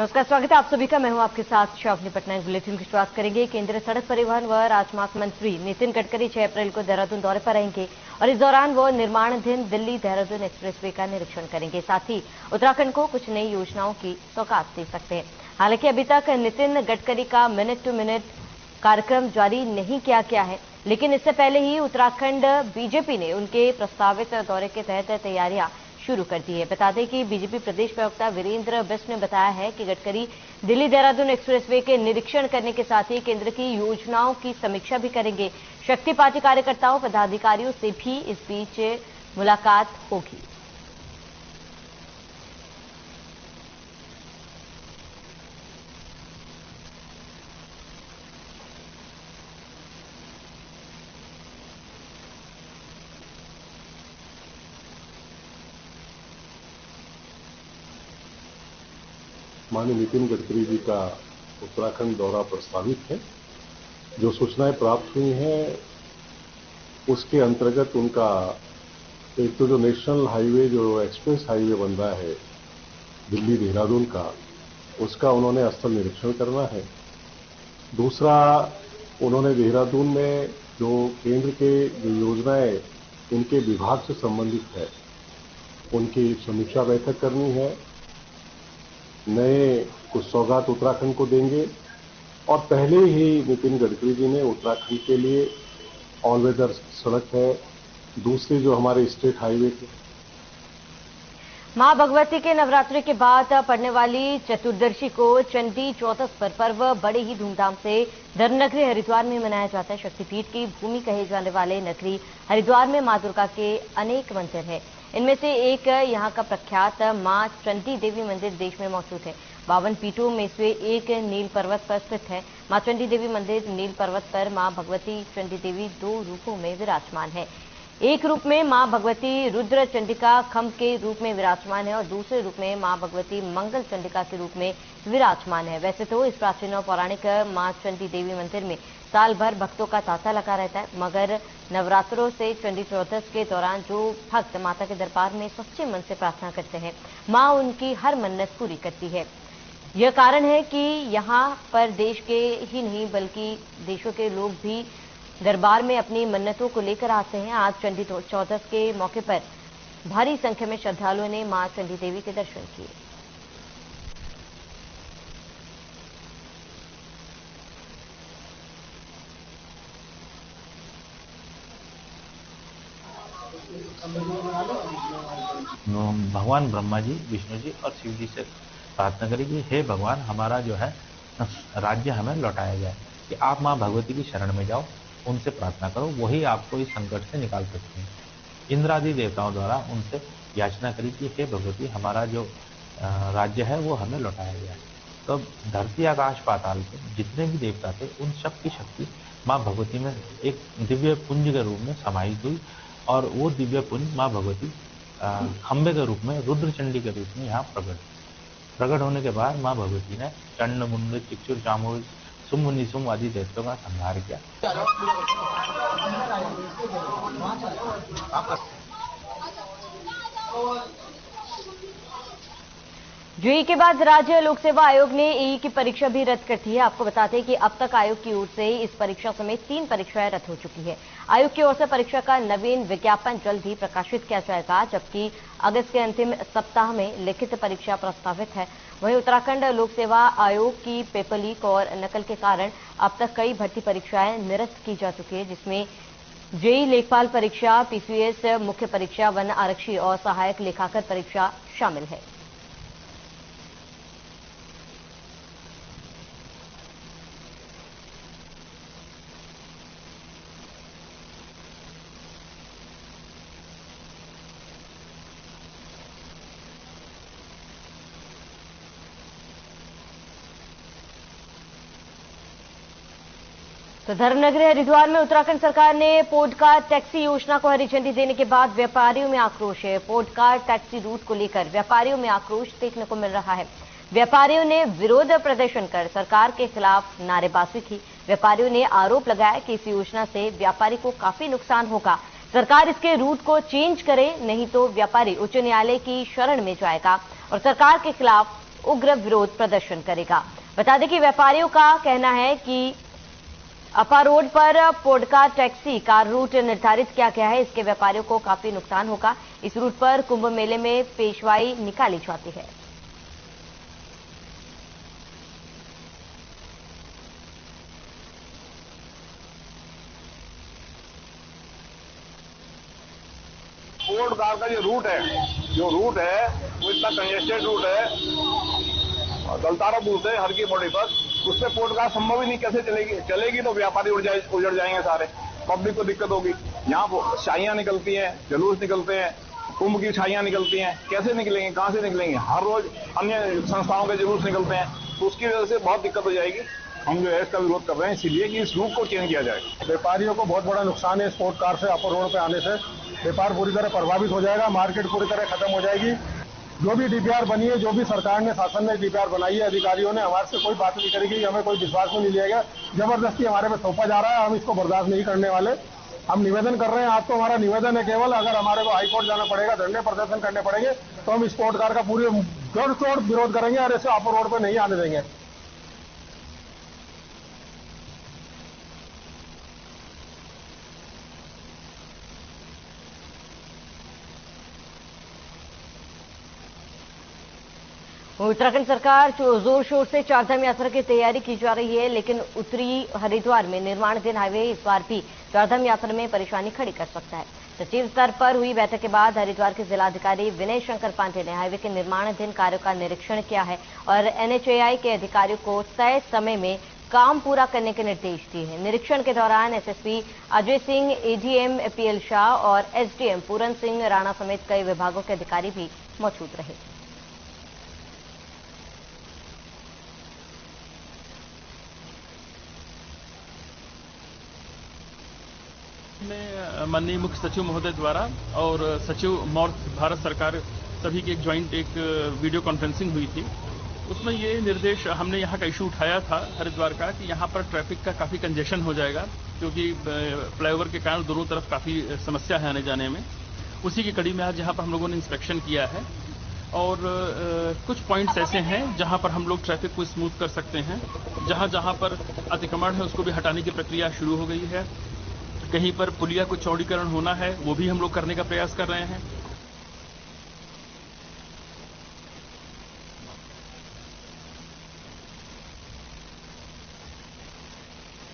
नमस्कार, स्वागत है आप सभी का। मैं हूं आपके साथ शावनी पटना। बुलेटिन की शुरुआत करेंगे। केंद्रीय सड़क परिवहन व राजमार्ग मंत्री नितिन गडकरी 6 अप्रैल को देहरादून दौरे पर आएंगे और इस दौरान वो निर्माणाधीन दिल्ली देहरादून एक्सप्रेसवे का निरीक्षण करेंगे। साथ ही उत्तराखंड को कुछ नई योजनाओं की सौगात दे सकते हैं। हालांकि अभी तक नितिन गडकरी का मिनट टू मिनट कार्यक्रम जारी नहीं किया गया है, लेकिन इससे पहले ही उत्तराखंड बीजेपी ने उनके प्रस्तावित दौरे के तहत तैयारियां शुरू कर दी है। बता दें कि बीजेपी प्रदेश प्रवक्ता वीरेंद्र बिष्ट ने बताया है कि गडकरी दिल्ली देहरादून एक्सप्रेसवे के निरीक्षण करने के साथ ही केंद्र की योजनाओं की समीक्षा भी करेंगे। शक्ति पार्टी कार्यकर्ताओं पदाधिकारियों से भी इस बीच मुलाकात होगी। माननीय नितिन गडकरी जी का उत्तराखंड दौरा प्रस्तावित है। जो सूचनाएं प्राप्त हुई हैं उसके अंतर्गत उनका एक तो जो नेशनल हाईवे, जो एक्सप्रेस हाईवे बन रहा है दिल्ली देहरादून का, उसका उन्होंने स्थल निरीक्षण करना है। दूसरा, उन्होंने देहरादून में जो केंद्र के जो योजनाएं उनके विभाग से संबंधित है उनकी समीक्षा बैठक करनी है। नए कुछ सौगात उत्तराखंड को देंगे और पहले ही नितिन गडकरी जी ने उत्तराखंड के लिए ऑल वेदर सड़क है, दूसरे जो हमारे स्टेट हाईवे थे। मां भगवती के नवरात्रि के बाद पड़ने वाली चतुर्दशी को चंडी चौदस पर पर्व बड़े ही धूमधाम से धर्मनगरी हरिद्वार में मनाया जाता है। शक्तिपीठ की भूमि कहे जाने वाले नगरी हरिद्वार में मां दुर्गा के अनेक मंदिर हैं। इनमें से एक यहां का प्रख्यात मां चंडी देवी मंदिर देश में मौजूद है। 52 पीठों में से एक नील पर्वत पर स्थित है। मां चंडी देवी मंदिर नील पर्वत पर मां भगवती चंडी देवी 2 रूपों में विराजमान है। एक रूप में मां भगवती रुद्र चंडिका खम्भ के रूप में विराजमान है और दूसरे रूप में मां भगवती मंगल चंडिका के रूप में विराजमान है। वैसे तो इस प्राचीन और पौराणिक मां चंडी देवी मंदिर में साल भर भक्तों का तांता लगा रहता है, मगर नवरात्रों से चंडी चौदस के दौरान जो भक्त माता के दरबार में सच्चे मन से प्रार्थना करते हैं, मां उनकी हर मन्नत पूरी करती है। यह कारण है कि यहाँ पर देश के ही नहीं बल्कि देशों के लोग भी दरबार में अपनी मन्नतों को लेकर आते हैं। आज चंडी चौदस के मौके पर भारी संख्या में श्रद्धालुओं ने मां चंडी देवी के दर्शन किए। भगवान ब्रह्मा जी, विष्णु जी और शिव जी से प्रार्थना करें कि हे भगवान, हमारा जो है राज्य हमें लौटाया जाए, कि आप मां भगवती की शरण में जाओ, उनसे प्रार्थना करो, वही आपको इस संकट से निकाल सकते हैं। इंद्र आदि देवताओं द्वारा उनसे याचना करी कि हे भगवती, हमारा जो राज्य है वो हमें लौटाया जाए। तो धरती आकाश पाताल के जितने भी देवता थे उन सब की शक्ति माँ भगवती में एक दिव्य पुंज के रूप में समाहित हुई और वो दिव्य पुंज माँ भगवती खंबे के रूप में, रुद्र चंडी के रूप में यहाँ प्रकट होने के बाद माँ भगवती ने चंड मुंड चिक्षुर चामुर सुम निसुम आदि दैत्यों का संहार किया। जेईई के बाद राज्य लोक सेवा आयोग ने एई की परीक्षा भी रद्द कर दी है। आपको बताते हैं कि अब तक आयोग की ओर से इस परीक्षा समेत 3 परीक्षाएं रद्द हो चुकी है। आयोग की ओर से परीक्षा का नवीन विज्ञापन जल्द ही प्रकाशित किया जाएगा, जबकि अगस्त के अंतिम सप्ताह में लिखित परीक्षा प्रस्तावित है। वहीं उत्तराखंड लोक सेवा आयोग की पेपर लीक और नकल के कारण अब तक कई भर्ती परीक्षाएं निरस्त की जा चुकी है, जिसमें जेईई लेखपाल परीक्षा, पीसीएस मुख्य परीक्षा, वन आरक्षी और सहायक लेखाकार परीक्षा शामिल है। तो धर्मनगरी हरिद्वार में उत्तराखंड सरकार ने पॉडकास्ट टैक्सी योजना को हरी झंडी देने के बाद व्यापारियों में आक्रोश है। पॉडकास्ट टैक्सी रूट को लेकर व्यापारियों में आक्रोश देखने को मिल रहा है। व्यापारियों ने विरोध प्रदर्शन कर सरकार के खिलाफ नारेबाजी की। व्यापारियों ने आरोप लगाया कि इस योजना से व्यापारी को काफी नुकसान होगा। सरकार इसके रूट को चेंज करे, नहीं तो व्यापारी उच्च न्यायालय की शरण में जाएगा और सरकार के खिलाफ उग्र विरोध प्रदर्शन करेगा। बता दें कि व्यापारियों का कहना है कि अपा रोड पर पोडका टैक्सी कार रूट निर्धारित किया गया है, इसके व्यापारियों को काफी नुकसान होगा। इस रूट पर कुंभ मेले में पेशवाई निकाली जाती है। पोर्ट कार का जो रूट है वो इतना कंजेस्टेड रूट है, दलतारापुर से हर की बॉडी पर, उससे पोर्ट कार संभव ही नहीं। कैसे चलेगी तो व्यापारी उजड़ जाएंगे सारे, पब्लिक को दिक्कत होगी। यहाँ शाइयां निकलती हैं, जुलूस निकलते हैं, कुंभ की छाइयां निकलती हैं, कैसे निकलेंगे, कहां से निकलेंगे? हर रोज अन्य संस्थाओं के जुलूस निकलते हैं, तो उसकी वजह से बहुत दिक्कत हो जाएगी। हम जो है इसका विरोध कर रहे हैं, इसीलिए कि इस रूट को चेंज किया जाए। व्यापारियों को बहुत बड़ा नुकसान है स्पोर्ट कार से अपर रोड पे आने से। व्यापार पूरी तरह प्रभावित हो जाएगा, मार्केट पूरी तरह खत्म हो जाएगी। जो भी डीपीआर बनी है, जो भी सरकार ने, शासन ने डीपीआर बनाई है, अधिकारियों ने, हमारे से कोई बात नहीं करेगी, हमें कोई विश्वास में नहीं लिया गया, जबरदस्ती हमारे पे थोपा जा रहा है। हम इसको बर्दाश्त नहीं करने वाले। हम निवेदन कर रहे हैं, आज तो हमारा निवेदन है केवल, अगर हमारे को हाईकोर्ट जाना पड़ेगा, धरने प्रदर्शन करने पड़ेंगे, तो हम स्पोर्ट कार का पूरे जड़ तोड़ विरोध करेंगे और इसे अपर रोड पर नहीं आने देंगे। उत्तराखंड सरकार जोर शोर से चारधाम यात्रा की तैयारी की जा रही है, लेकिन उत्तरी हरिद्वार में निर्माणाधीन हाईवे इस बार भी चारधाम यात्रा में परेशानी खड़ी कर सकता है। सचिव स्तर पर हुई बैठक के बाद हरिद्वार के जिलाधिकारी विनय शंकर पांडे ने हाईवे के निर्माणाधीन कार्यों का निरीक्षण किया है और एनएचएआई के अधिकारियों को तय समय में काम पूरा करने के निर्देश दिए हैं। निरीक्षण के दौरान SSP Ajay Singh, ADM PL Shah और एसडीएम पूरन सिंह राणा समेत कई विभागों के अधिकारी भी मौजूद रहे। में माननीय मुख्य सचिव महोदय द्वारा और सचिव भारत सरकार सभी की एक ज्वाइंट एक वीडियो कॉन्फ्रेंसिंग हुई थी। उसमें ये निर्देश हमने यहाँ का इशू उठाया था हरिद्वार का कि यहाँ पर ट्रैफिक का काफ़ी कंजेशन हो जाएगा, क्योंकि फ्लाईओवर के कारण दोनों तरफ काफ़ी समस्या है आने जाने में। उसी की कड़ी में आज यहाँ पर हम लोगों ने इंस्पेक्शन किया है और कुछ पॉइंट्स ऐसे हैं जहाँ पर हम लोग ट्रैफिक को स्मूथ कर सकते हैं। जहाँ पर अतिक्रमण है उसको भी हटाने की प्रक्रिया शुरू हो गई है। कहीं पर पुलिया को चौड़ीकरण होना है, वो भी हम लोग करने का प्रयास कर रहे हैं।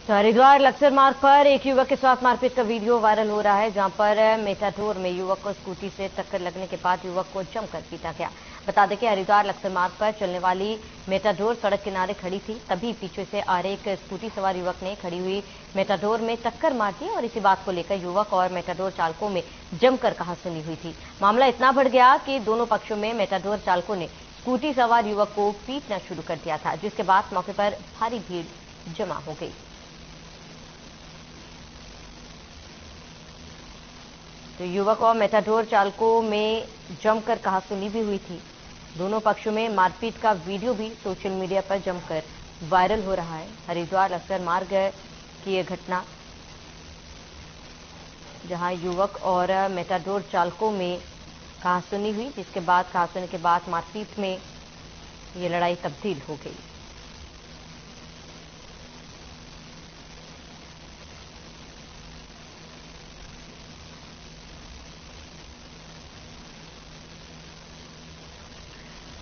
तो हरिद्वार लक्सर मार्ग पर एक युवक के साथ मारपीट का वीडियो वायरल हो रहा है, जहां पर मेटाडोर में युवक को स्कूटी से टक्कर लगने के बाद युवक को जमकर पीटा गया। बता दें कि हरिद्वार लक्सर मार्ग पर चलने वाली मेटाडोर सड़क किनारे खड़ी थी, तभी पीछे से आ रहे एक स्कूटी सवार युवक ने खड़ी हुई मेटाडोर में टक्कर मार दी और इसी बात को लेकर युवक और मेटाडोर चालकों में जमकर कहासुनी हुई थी। मामला इतना बढ़ गया कि दोनों पक्षों में मेटाडोर चालकों ने स्कूटी सवार युवक को पीटना शुरू कर दिया था, जिसके बाद मौके पर भारी भीड़ जमा हो गई। तो युवक और मेटाडोर चालकों में जमकर कहासुनी भी हुई थी। दोनों पक्षों में मारपीट का वीडियो भी सोशल मीडिया पर जमकर वायरल हो रहा है। हरिद्वार लक्सर मार्ग की यह घटना, जहां युवक और मेटाडोर चालकों में कहासुनी हुई, जिसके बाद कहासुनी के बाद मारपीट में ये लड़ाई तब्दील हो गई।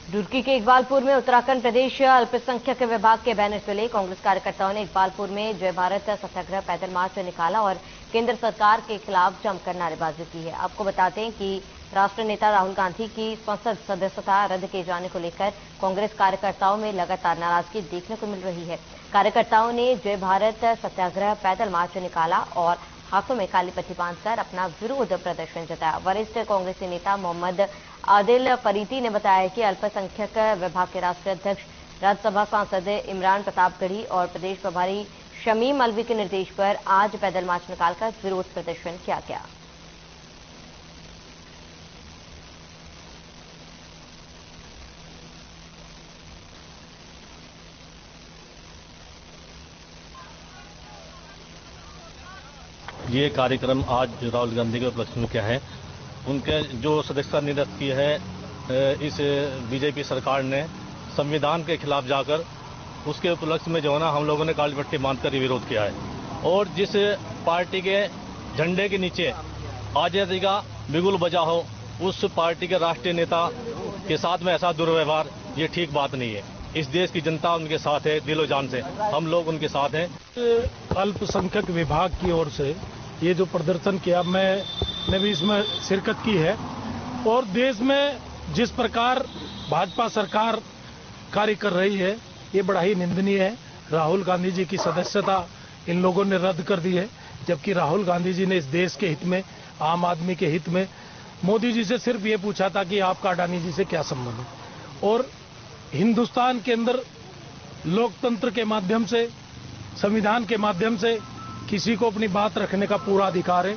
रुड़की के इकबालपुर में उत्तराखंड प्रदेश अल्पसंख्यक विभाग के बैनर तले कांग्रेस कार्यकर्ताओं ने इकबालपुर में जय भारत सत्याग्रह पैदल मार्च निकाला और केंद्र सरकार के खिलाफ जमकर नारेबाजी की है। आपको बताते हैं कि राष्ट्रीय नेता राहुल गांधी की संसद सदस्यता रद्द किए जाने को लेकर कांग्रेस कार्यकर्ताओं में लगातार नाराजगी देखने को मिल रही है। कार्यकर्ताओं ने जय भारत सत्याग्रह पैदल मार्च निकाला और हाथों में काली पट्टी बांधकर अपना विरोध प्रदर्शन जताया। वरिष्ठ कांग्रेसी नेता मोहम्मद आदिल फरीदी ने बताया कि अल्पसंख्यक विभाग के राष्ट्रीय अध्यक्ष राज्यसभा सांसद इमरान प्रतापगढ़ी और प्रदेश प्रभारी शमीम अलवी के निर्देश पर आज पैदल मार्च निकालकर विरोध प्रदर्शन किया गया। ये कार्यक्रम आज राहुल गांधी के उपलक्ष्य में क्या है, उनके जो सदस्यता निरस्त की है इस बीजेपी सरकार ने संविधान के खिलाफ जाकर उसके उपलक्ष्य में जो है ना हम लोगों ने काली पट्टी बांधकर ये विरोध किया है। और जिस पार्टी के झंडे के नीचे आजादी का बिगुल बजा हो उस पार्टी के राष्ट्रीय नेता के साथ में ऐसा दुर्व्यवहार ये ठीक बात नहीं है। इस देश की जनता उनके साथ है, दिलो जान से हम लोग उनके साथ हैं। अल्पसंख्यक विभाग की ओर से ये जो प्रदर्शन किया, मैंने भी इसमें शिरकत की है। और देश में जिस प्रकार भाजपा सरकार कार्य कर रही है ये बड़ा ही निंदनीय है। राहुल गांधी जी की सदस्यता इन लोगों ने रद्द कर दी है, जबकि राहुल गांधी जी ने इस देश के हित में, आम आदमी के हित में मोदी जी से सिर्फ ये पूछा था कि आपका अडानी जी से क्या संबंध है। और हिंदुस्तान के अंदर लोकतंत्र के माध्यम से, संविधान के माध्यम से किसी को अपनी बात रखने का पूरा अधिकार है।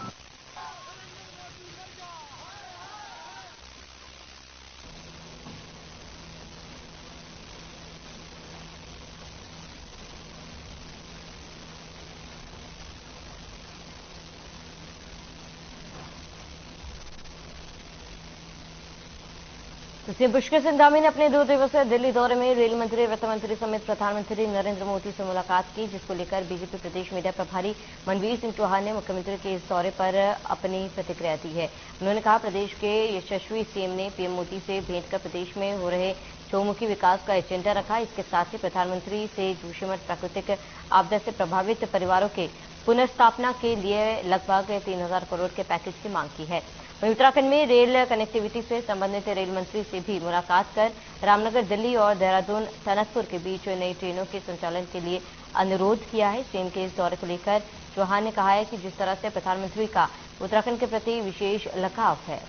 सीएम पुष्कर सिंह धामी ने अपने 2 दिवसीय दिल्ली दौरे में रेल मंत्री, वित्त मंत्री समेत प्रधानमंत्री नरेंद्र मोदी से मुलाकात की, जिसको लेकर बीजेपी प्रदेश मीडिया प्रभारी मनवीर सिंह चौहान ने मुख्यमंत्री के इस दौरे पर अपनी प्रतिक्रिया दी है। उन्होंने कहा, प्रदेश के यशस्वी सीएम ने पीएम मोदी से भेंट कर प्रदेश में हो रहे चौमुखी विकास का एजेंडा रखा। इसके साथ ही प्रधानमंत्री से जोशीमठ प्राकृतिक आपदा से प्रभावित परिवारों के पुनर्स्थापना के लिए लगभग 3000 करोड़ के पैकेज की मांग की है। वहीं उत्तराखंड में रेल कनेक्टिविटी से संबंधित रेल मंत्री से भी मुलाकात कर रामनगर दिल्ली और देहरादून टनकपुर के बीच नई ट्रेनों के संचालन के लिए अनुरोध किया है। सीएम के इस दौरे को लेकर चौहान ने कहा है कि जिस तरह से प्रधानमंत्री का उत्तराखंड के प्रति विशेष लगाव है,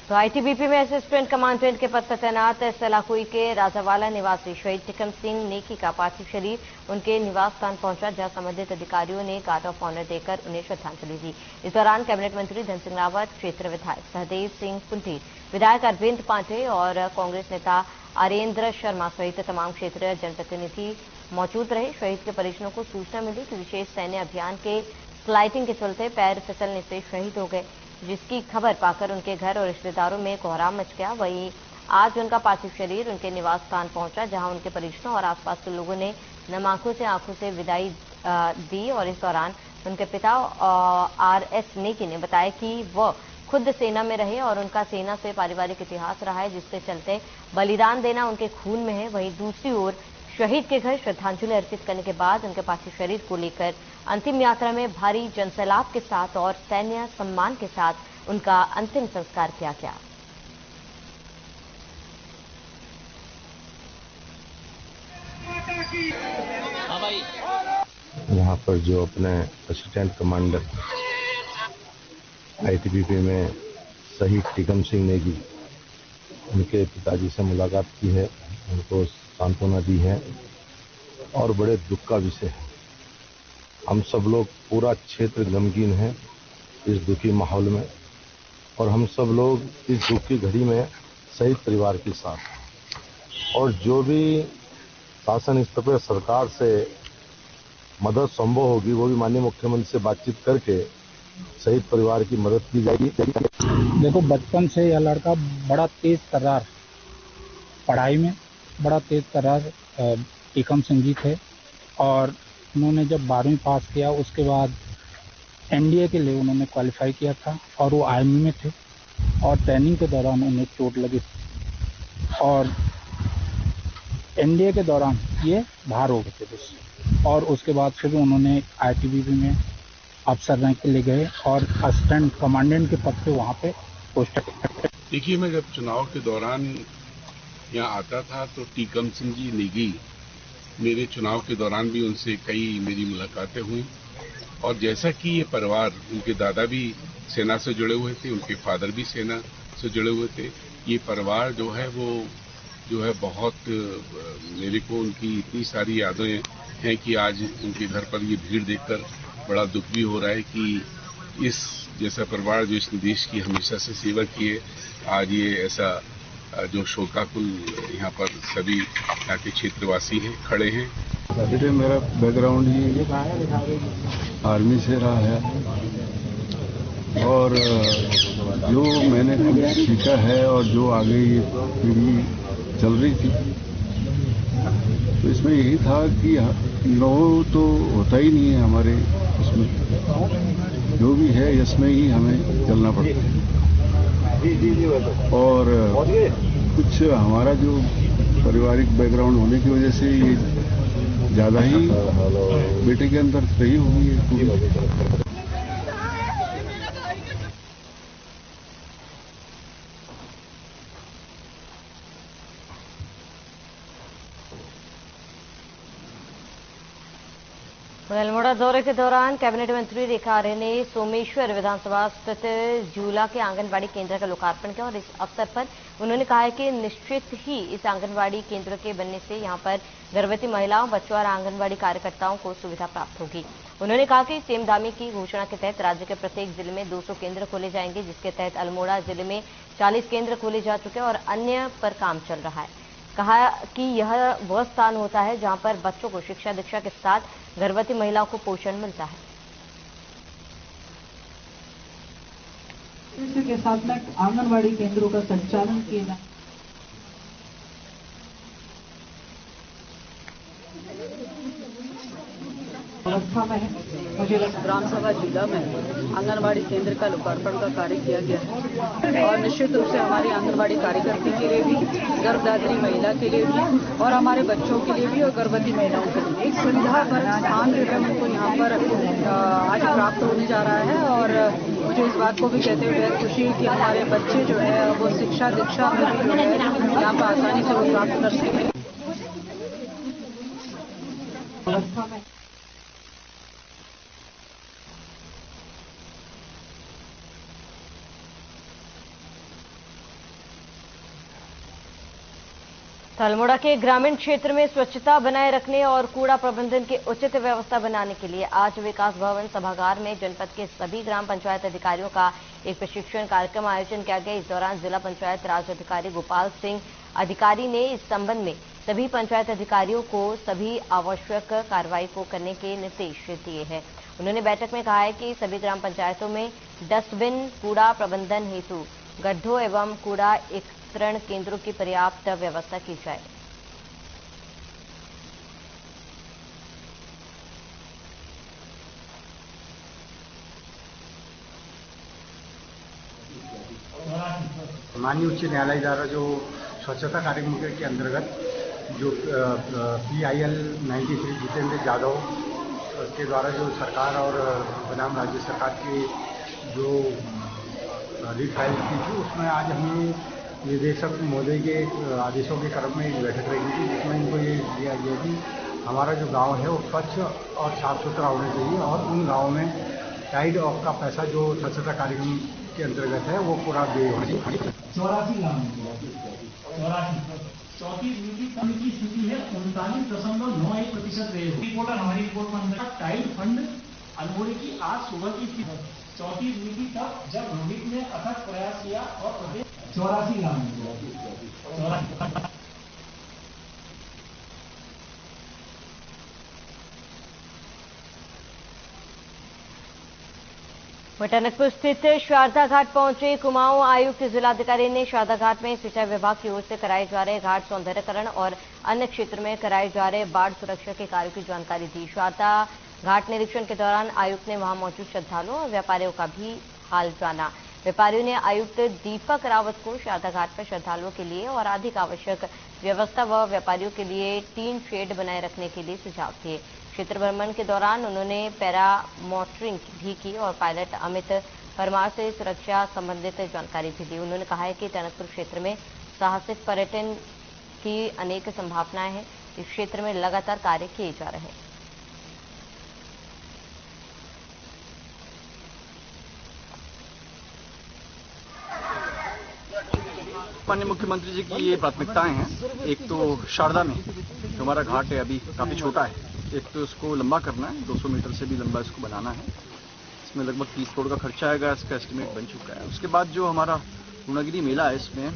तो आईटीबीपी में असिस्टेंट कमांडेंट के पद पर तैनात सलाखुई के राजावाला निवासी शहीद टिकम सिंह नेकी का पार्थिव शरीर उनके निवास स्थान पहुंचा, जहां संबंधित अधिकारियों ने गार्ड ऑफ ऑनर देकर उन्हें श्रद्धांजलि दी। इस दौरान कैबिनेट मंत्री धन सिंह रावत, क्षेत्र विधायक सहदेव सिंह कुंटीर, विधायक अरविंद पांडे और कांग्रेस नेता आर्येंद्र शर्मा सहित तमाम क्षेत्रीय जनप्रतिनिधि मौजूद रहे। शहीद के परिजनों को सूचना मिली कि विशेष सैन्य अभियान के स्लाइडिंग के चलते पैर फिसलने से शहीद हो गए, जिसकी खबर पाकर उनके घर और रिश्तेदारों में कोहराम मच गया। वहीं आज उनका पार्थिव शरीर उनके निवास स्थान पहुंचा, जहां उनके परिजनों और आसपास के लोगों ने नम आंखों से विदाई दी। और इस दौरान उनके पिता आरएस नेकी ने बताया कि वह खुद सेना में रहे और उनका सेना से पारिवारिक इतिहास रहा है, जिसके चलते बलिदान देना उनके खून में है। वहीं दूसरी ओर शहीद के घर श्रद्धांजलि अर्पित करने के बाद उनके पार्थिव शरीर को लेकर अंतिम यात्रा में भारी जनसैलाब के साथ और सैन्य सम्मान के साथ उनका अंतिम संस्कार किया गया। यहाँ पर जो अपने असिस्टेंट कमांडर आईटीबीपी में शहीद टिकम सिंह नेगी, उनके पिताजी से मुलाकात की है, उनको सांत्वना दी है और बड़े दुख का विषय है। हम सब लोग, पूरा क्षेत्र गमगीन है इस दुखी माहौल में, और हम सब लोग इस दुख की घड़ी में शहीद परिवार के साथ, और जो भी शासन स्तर पर सरकार से मदद संभव होगी वो भी माननीय मुख्यमंत्री से बातचीत करके शहीद परिवार की मदद की जाएगी। देखो, बचपन से यह लड़का बड़ा तेज तर्रार, पढ़ाई में बड़ा तेज तर्रार टिकम सिंह जी थे, और उन्होंने जब 12वीं पास किया उसके बाद एनडीए के लिए उन्होंने क्वालिफाई किया था, और वो आर्मी में थे, और ट्रेनिंग के दौरान उन्हें चोट लगी और एनडीए के दौरान ये बाहर हो गए थे बस। और उसके बाद फिर उन्होंने आईटीबीपी में अफसर रैंक के लिए गए और असिस्टेंट कमांडेंट के पद पे वहाँ पे पोस्ट। देखिए, मैं जब चुनाव के दौरान यहाँ आता था तो टिकम सिंह जी नेगी, मेरे चुनाव के दौरान भी उनसे कई मेरी मुलाकातें हुई, और जैसा कि ये परिवार, उनके दादा भी सेना से जुड़े हुए थे, उनके फादर भी सेना से जुड़े हुए थे, ये परिवार जो है वो बहुत, मेरे को उनकी इतनी सारी यादें हैं कि आज उनके घर पर ये भीड़ देखकर बड़ा दुख भी हो रहा है कि इस जैसा परिवार जो इस देश की हमेशा से सेवा की है, आज ये ऐसा जो शोकाकुल यहाँ पर सभी यहाँ के क्षेत्रवासी हैं खड़े हैं। बेटे मेरा बैकग्राउंड ही आर्मी से रहा है और जो मैंने कुछ सीखा है और जो आगे ये पीढ़ी चल रही थी तो इसमें यही था कि नो तो होता ही नहीं है हमारे उसमें, जो भी है इसमें ही हमें चलना पड़ता है। और कुछ हमारा जो पारिवारिक बैकग्राउंड होने की वजह से ये ज्यादा ही बेटे के अंदर सही हुई है। अल्मोड़ा दौरे के दौरान कैबिनेट मंत्री रेखा आर्य ने सोमेश्वर विधानसभा स्थित झूला के आंगनबाड़ी केंद्र का लोकार्पण किया और इस अवसर पर उन्होंने कहा है कि निश्चित ही इस आंगनबाड़ी केंद्र के बनने से यहां पर गर्भवती महिलाओं, बच्चों और आंगनबाड़ी कार्यकर्ताओं को सुविधा प्राप्त होगी। उन्होंने कहा कि सेमदामी की घोषणा के तहत राज्य के प्रत्येक जिले में 200 केंद्र खोले जाएंगे, जिसके तहत अल्मोड़ा जिले में 40 केंद्र खोले जा चुके हैं और अन्य पर काम चल रहा है। कहा कि यह वह स्थान होता है जहां पर बच्चों को शिक्षा दीक्षा के साथ गर्भवती महिलाओं को पोषण मिलता है। इसी के साथ में आंगनबाड़ी केंद्रों का संचालन किया जाए। अवस्था में है, मुझे ग्राम सभा जिला में आंगनबाड़ी केंद्र का लोकार्पण का कार्य किया गया है और निश्चित रूप से हमारी आंगनबाड़ी कार्यकर्ती के लिए भी, गर्भधात्री महिला के लिए भी और हमारे बच्चों के लिए भी और गर्भवती महिलाओं के लिए एक सुविधा पर स्थान जो है उनको यहाँ पर आज प्राप्त होने जा रहा है। और मुझे इस बात को भी कहते हुए बहुत खुशी है कि हमारे बच्चे जो है वो शिक्षा दीक्षा में भी जो है यहाँ पर आसानी से वो प्राप्त कर सकें। अल्मोड़ा के ग्रामीण क्षेत्र में स्वच्छता बनाए रखने और कूड़ा प्रबंधन की उचित व्यवस्था बनाने के लिए आज विकास भवन सभागार में जनपद के सभी ग्राम पंचायत अधिकारियों का एक प्रशिक्षण कार्यक्रम आयोजन किया गया। इस दौरान जिला पंचायत राज अधिकारी गोपाल सिंह अधिकारी ने इस संबंध में सभी पंचायत अधिकारियों को सभी आवश्यक कार्रवाई को करने के निर्देश दिए हैं। उन्होंने बैठक में कहा है कि सभी ग्राम पंचायतों में डस्टबिन, कूड़ा प्रबंधन हेतु गड्ढों एवं कूड़ा एकत्रण केंद्रों की पर्याप्त व्यवस्था की जाए। माननीय उच्च न्यायालय द्वारा जो स्वच्छता कार्यक्रम के अंतर्गत जो PIL 93 जितेंद्र यादव के द्वारा जो सरकार और बनाम राज्य सरकार की जो रिफाइल की थी, उसमें आज हमने निदेशक महोदय के आदेशों के क्रम में एक बैठक रही थी, जिसमें इनको ये दिया गया कि हमारा जो गांव है वो स्वच्छ और साफ सुथरा होना चाहिए और उन गाँव में टाइड ऑफ का पैसा जो स्वच्छता कार्यक्रम के अंतर्गत है वो पूरा व्यय होना चाहिए। 84 चौथी फंड की स्थिति है 39.91% रिपोर्ट हमारी रिपोर्ट में अंदर टाइड फंड अल्मोड़े की आज सुबह की स्थिति चौथी नीति तक जब रोहित ने अथक प्रयास किया और प्रदेश 84 टनकपुर स्थित शारदा घाट पहुंचे कुमाऊं आयुक्त जिलाधिकारी ने शारदा घाट में सिंचाई विभाग की ओर से कराए जा रहे घाट सौंदर्यकरण और अन्य क्षेत्र में कराए जा रहे बाढ़ सुरक्षा के कार्यों की जानकारी दी। शारदा घाट निरीक्षण के दौरान आयुक्त ने वहां मौजूद श्रद्धालुओं और व्यापारियों का भी हाल जाना। व्यापारियों ने आयुक्त दीपक रावत को शारदा घाट पर श्रद्धालुओं के लिए और अधिक आवश्यक व्यवस्था व व्यापारियों के लिए टीन शेड बनाए रखने के लिए सुझाव दिए। क्षेत्र भ्रमण के दौरान उन्होंने पैरा मॉनिटरिंग भी की और पायलट अमित परमार से सुरक्षा संबंधित जानकारी भी दी। उन्होंने कहा है कि टनकपुर क्षेत्र में साहसिक पर्यटन की अनेक संभावनाएं हैं। इस क्षेत्र में लगातार कार्य किए जा रहे हैं। माननीय मुख्यमंत्री जी की ये प्राथमिकताएं हैं। एक तो शारदा में जो हमारा घाट है अभी काफी छोटा है, एक तो इसको लंबा करना है, 200 मीटर से भी लंबा इसको बनाना है। इसमें लगभग 30 करोड़ का खर्चा आएगा, इसका एस्टिमेट बन चुका है। उसके बाद जो हमारा पूर्णागिरी मेला है, इसमें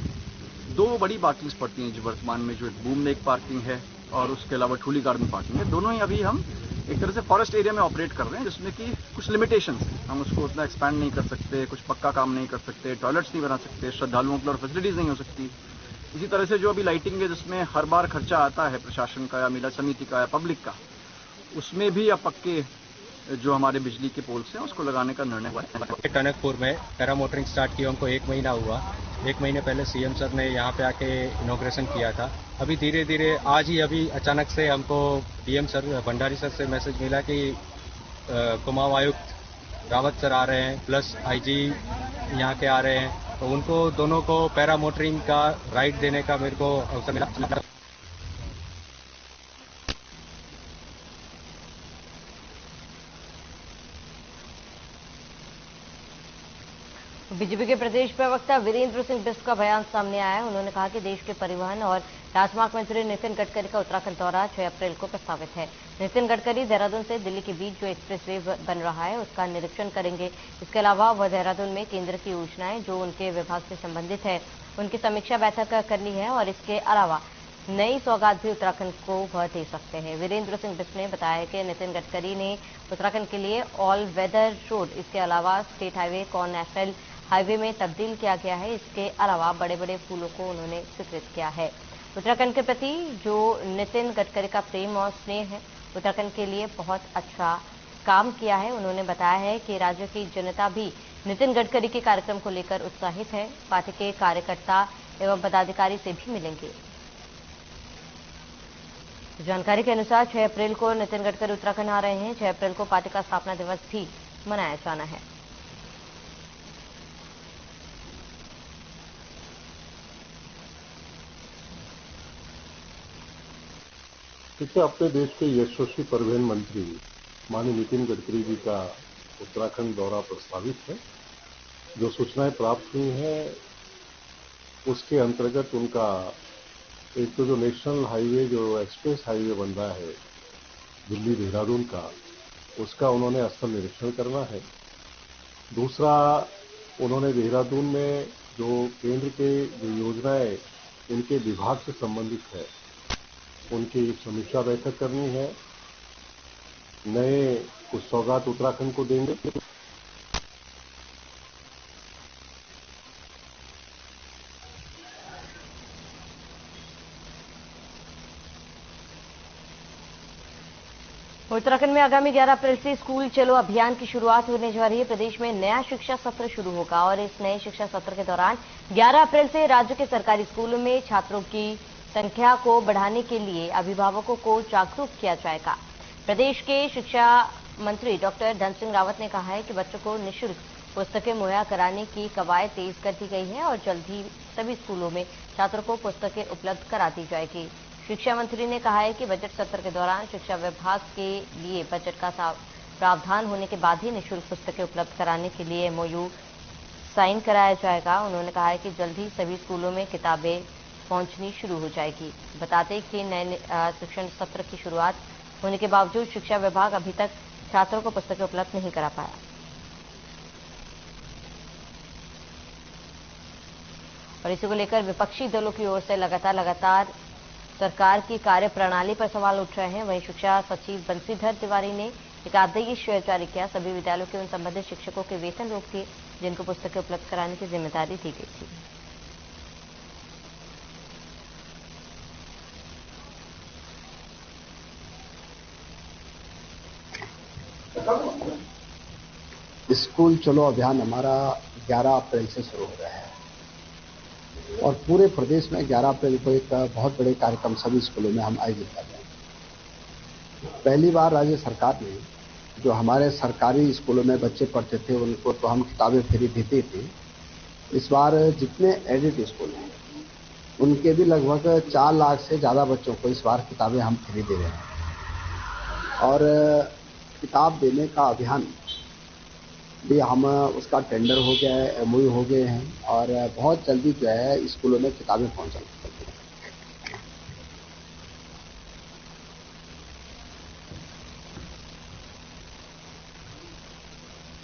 2 बड़ी पार्किंग्स पड़ती हैं जो वर्तमान में, जो एक बूम लेक पार्किंग है और उसके अलावा ठूली गार्डन पार्किंग है। दोनों ही अभी हम एक तरह से फॉरेस्ट एरिया में ऑपरेट कर रहे हैं, जिसमें कि कुछ लिमिटेशंस हैं। हम उसको उतना एक्सपैंड नहीं कर सकते, कुछ पक्का काम नहीं कर सकते, टॉयलेट्स नहीं बना सकते, श्रद्धालुओं के लिए और फैसिलिटीज नहीं हो सकती। इसी तरह से जो अभी लाइटिंग है, जिसमें हर बार खर्चा आता है प्रशासन का या मेला समिति का या पब्लिक का, उसमें भी अब पक्के जो हमारे बिजली के पोल्स हैं उसको लगाने का निर्णय हुआ है। टनकपुर में पैरा मोटरिंग स्टार्ट किया हमको 1 महीना हुआ। 1 महीने पहले सीएम सर ने यहाँ पे आके इनॉग्रेशन किया था। अभी धीरे धीरे आज ही अभी अचानक से हमको डीएम सर भंडारी सर से मैसेज मिला कि कुमाऊं आयुक्त रावत सर आ रहे हैं, प्लस आईजी यहाँ के आ रहे हैं, तो उनको दोनों को पैरा मोटरिंग का राइड देने का मेरे को अवसर मिला। बीजेपी के प्रदेश प्रवक्ता वीरेंद्र सिंह बिष्ट का बयान सामने आया है। उन्होंने कहा कि देश के परिवहन और राजमार्ग मंत्री नितिन गडकरी का उत्तराखंड दौरा 6 अप्रैल को प्रस्तावित है। नितिन गडकरी देहरादून से दिल्ली के बीच जो एक्सप्रेसवे बन रहा है उसका निरीक्षण करेंगे। इसके अलावा वह देहरादून में केंद्र की योजनाएं जो उनके विभाग से संबंधित है उनकी समीक्षा बैठक करनी है और इसके अलावा नई सौगात भी उत्तराखंड को वह दे सकते हैं। वीरेंद्र सिंह बिष्ट ने बताया कि नितिन गडकरी ने उत्तराखंड के लिए ऑल वेदर रोड, इसके अलावा स्टेट हाईवे को नेशनल हाईवे में तब्दील किया गया है। इसके अलावा बड़े बड़े फूलों को उन्होंने स्वीकृत किया है। उत्तराखंड के प्रति जो नितिन गडकरी का प्रेम और स्नेह है, उत्तराखंड के लिए बहुत अच्छा काम किया है। उन्होंने बताया है कि राज्य की जनता भी नितिन गडकरी के कार्यक्रम को लेकर उत्साहित है। पार्टी के कार्यकर्ता एवं पदाधिकारी से भी मिलेंगे। जानकारी के अनुसार 6 अप्रैल को नितिन गडकरी उत्तराखंड आ रहे हैं। 6 अप्रैल को पार्टी का स्थापना दिवस भी मनाया जाना है। देखिए, अपने देश के यशस्वी परिवहन मंत्री माननीय नितिन गडकरी जी का उत्तराखंड दौरा प्रस्तावित है। जो सूचनाएं प्राप्त हुई हैं उसके अंतर्गत उनका एक तो जो नेशनल हाईवे, जो एक्सप्रेस हाईवे बन रहा है दिल्ली देहरादून का, उसका उन्होंने स्थल निरीक्षण करना है। दूसरा, उन्होंने देहरादून में जो केंद्र के जो योजनाएं उनके विभाग से संबंधित है उनकी समीक्षा बैठक करनी है। नए कुछ सौगात उत्तराखंड को देंगे। उत्तराखंड में आगामी 11 अप्रैल से स्कूल चलो अभियान की शुरुआत होने जा रही है। प्रदेश में नया शिक्षा सत्र शुरू होगा और इस नए शिक्षा सत्र के दौरान 11 अप्रैल से राज्य के सरकारी स्कूलों में छात्रों की संख्या को बढ़ाने के लिए अभिभावकों को जागरूक किया जाएगा। प्रदेश के शिक्षा मंत्री डॉक्टर धन सिंह रावत ने कहा है कि बच्चों को निःशुल्क पुस्तकें मुहैया कराने की कवायद तेज कर दी गई है और जल्द ही सभी स्कूलों में छात्रों को पुस्तकें उपलब्ध करा दी जाएगी। शिक्षा मंत्री ने कहा है कि बजट सत्र के दौरान शिक्षा विभाग के लिए बजट का प्रावधान होने के बाद ही निःशुल्क पुस्तकें उपलब्ध कराने के लिए MOU साइन कराया जाएगा। उन्होंने कहा है कि जल्द ही सभी स्कूलों में किताबें पहुंचनी शुरू हो जाएगी। बताते कि नए शिक्षण सत्र की शुरुआत होने के बावजूद शिक्षा विभाग अभी तक छात्रों को पुस्तकें उपलब्ध नहीं करा पाया। और इसी को लेकर विपक्षी दलों की ओर से लगातार सरकार की कार्यप्रणाली पर सवाल उठ रहे हैं। वहीं शिक्षा सचिव बंसीधर तिवारी ने एक आदेश जारी किया। सभी विद्यालयों के उन संबंधित शिक्षकों के वेतन रोक दिए जिनको पुस्तकें उपलब्ध कराने की जिम्मेदारी दी गई थी। स्कूल चलो अभियान हमारा 11 अप्रैल से शुरू हो रहा है और पूरे प्रदेश में 11 अप्रैल को एक बहुत बड़े कार्यक्रम सभी स्कूलों में हम आयोजित कर रहे हैं। पहली बार राज्य सरकार ने जो हमारे सरकारी स्कूलों में बच्चे पढ़ते थे उनको तो हम किताबें फ्री देते थे। इस बार जितने एडेड स्कूल हैं उनके भी लगभग 4 लाख से ज़्यादा बच्चों को इस बार किताबें हम फ्री दे रहे हैं और किताब देने का अभियान भी हम उसका टेंडर हो गया है, MOU हो गए हैं और बहुत जल्दी जो है स्कूलों में किताबें पहुंचाएंगे।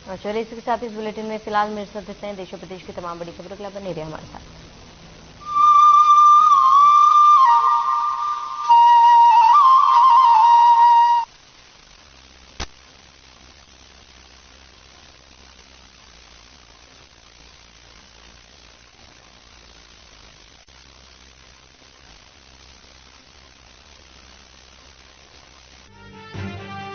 और चलिए इसके साथ इस बुलेटिन में फिलहाल मेरे साथ हैं देश और प्रदेश की तमाम बड़ी खबरों के लिए बने रहिए हमारे साथ।